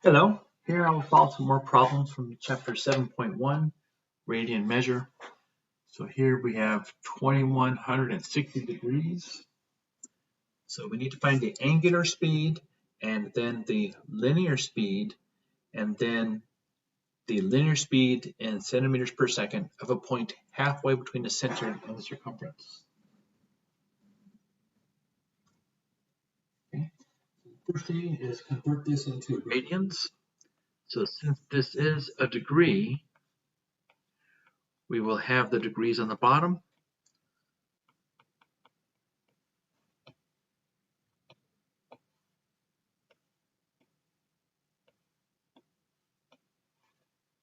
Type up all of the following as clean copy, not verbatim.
Hello, here I will solve some more problems from chapter 7.1, Radian Measure. So here we have 2160 degrees. So we need to find the angular speed and then the linear speed and then the linear speed in centimeters per second of a point halfway between the center and the circumference. Okay. First thing is convert this into radians. So since this is a degree, we will have the degrees on the bottom.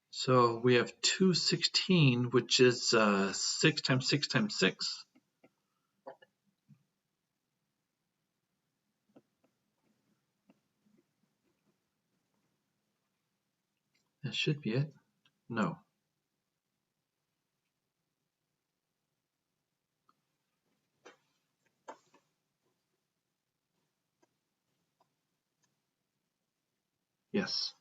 So we have 216, which is 6 times 6 times 6. That should be it. No. Yes.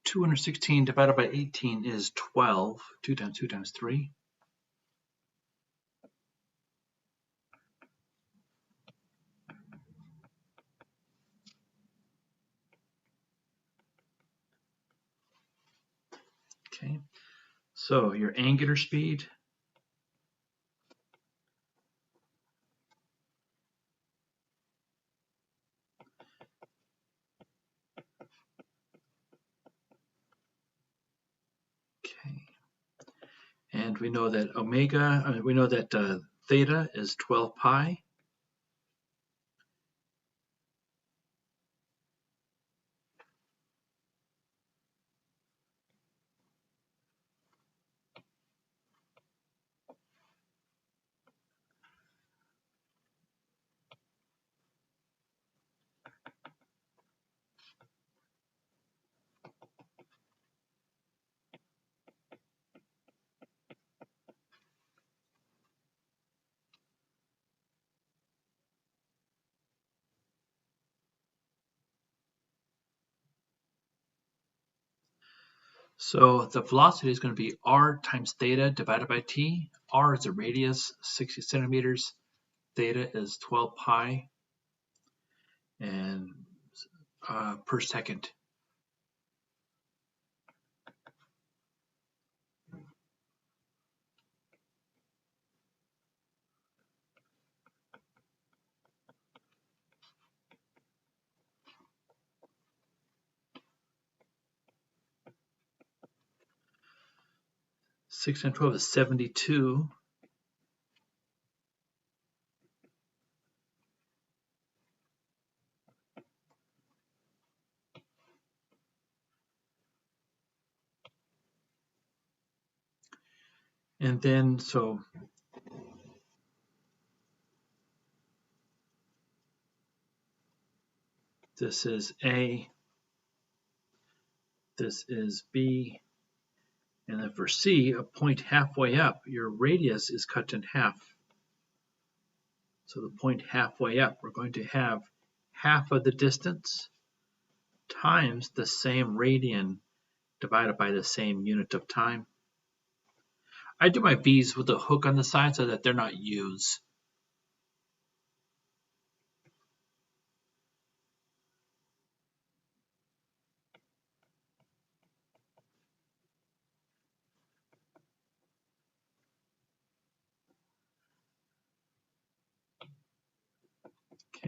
$216 divided by 18 is 12. 2 times 2 times 3. Okay. So your angular speed okay. And we know that theta is 12 pi. So the velocity is going to be r times theta divided by t. R is a radius, 60 centimeters. Theta is 12 pi and per second. Six times 12 is 72. And then, so this is A, this is B, and then for C, a point halfway up, your radius is cut in half. So the point halfway up, we're going to have half of the distance times the same radian divided by the same unit of time. I do my B's with a hook on the side so that they're not U's.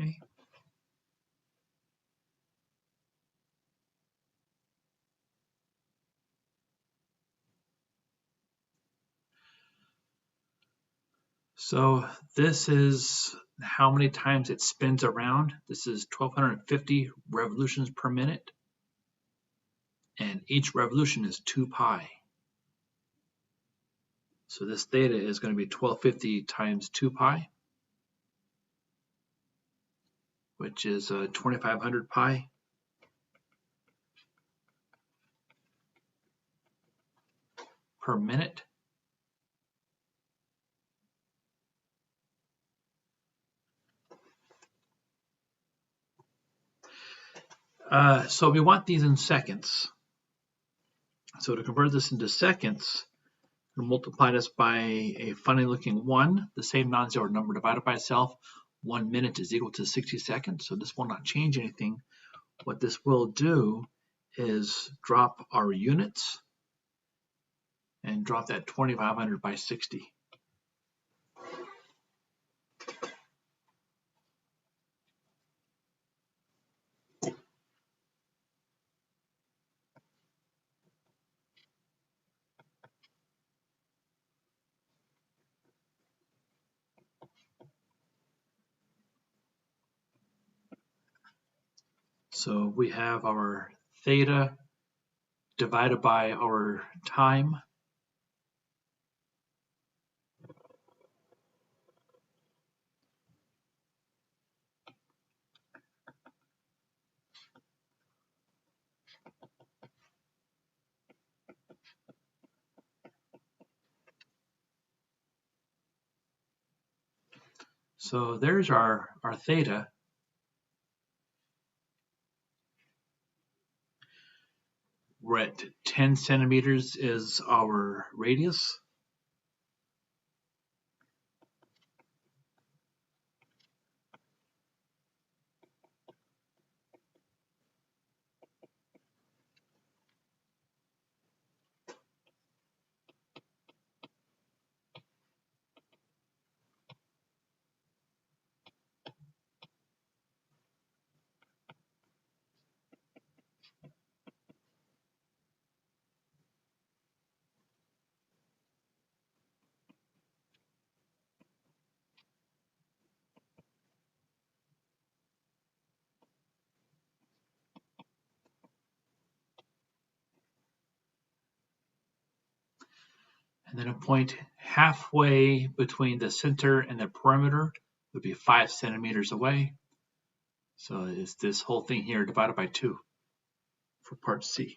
Okay. So this is how many times it spins around. This is 1250 revolutions per minute, and each revolution is 2 pi. So this theta is going to be 1250 times 2 pi, which is 2500 pi. Per minute. So we want these in seconds. So to convert this into seconds, we'll multiply this by a funny looking 1, the same non-zero number divided by itself. 1 minute is equal to 60 seconds, so this will not change anything. What this will do is drop our units and drop that 2500 by 60. So we have our theta divided by our time. So there's our theta. We're at 10 centimeters is our radius. And then a point halfway between the center and the perimeter would be 5 centimeters away. So it's this whole thing here divided by 2 for part C.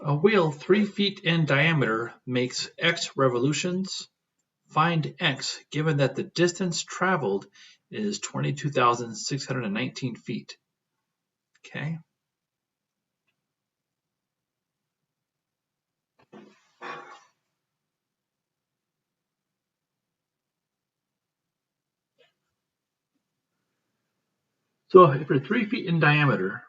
A wheel 3 feet in diameter makes X revolutions. Find X given that the distance traveled is 22,619 feet. Okay. So if you're 3 feet in diameter,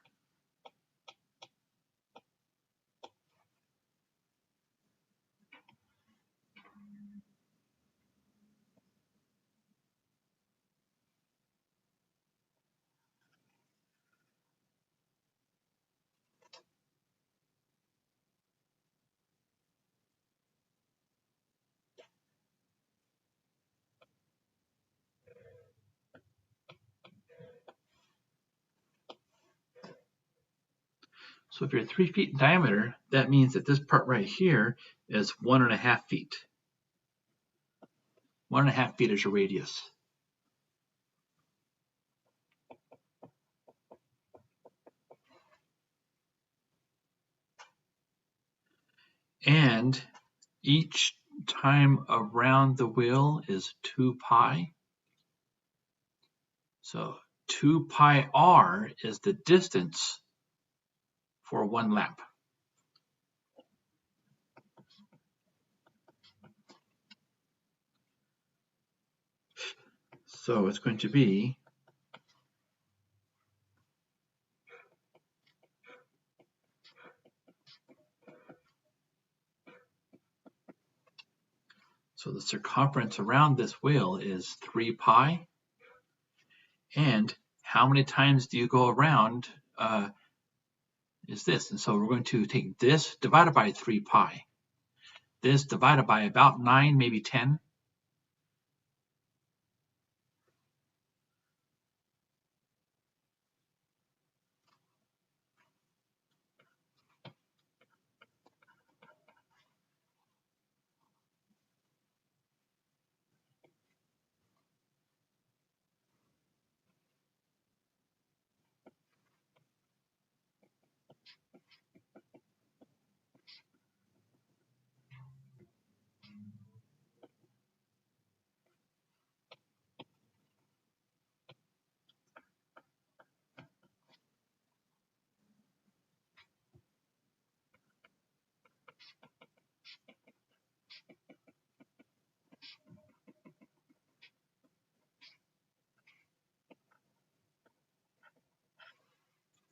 so if you're 3 feet in diameter, that means that this part right here is 1.5 feet. 1.5 feet is your radius. And each time around the wheel is 2 pi. So 2 pi r is the distance for 1 lap. So it's going to be so the circumference around this wheel is 3 pi. And how many times do you go around is this. And so we're going to take this divided by 3 pi. This divided by about 9, maybe 10.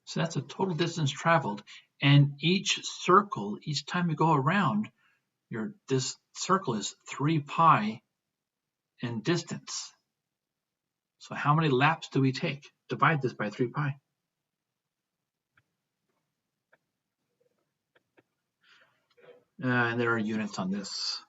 So that's the total distance traveled. And each circle, each time you go around, this circle is 3 pi in distance. So how many laps do we take? Divide this by 3 pi. And there are units on this.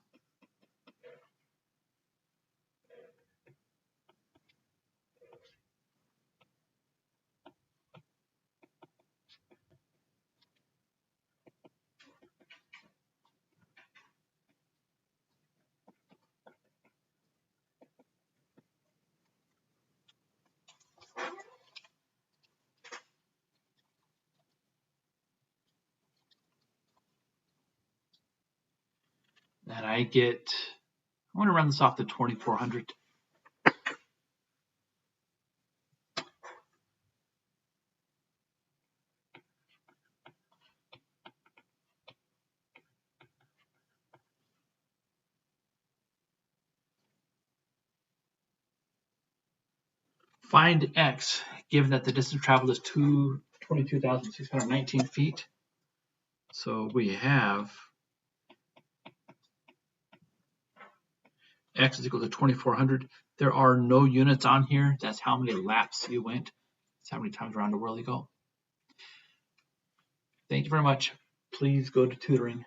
And I want to run this off to 2400. Find x, given that the distance traveled is 22,619 feet. So we have x is equal to 2400. There are no units on here. That's how many laps you went. That's how many times around the world you go. Thank you very much. Please go to tutoring.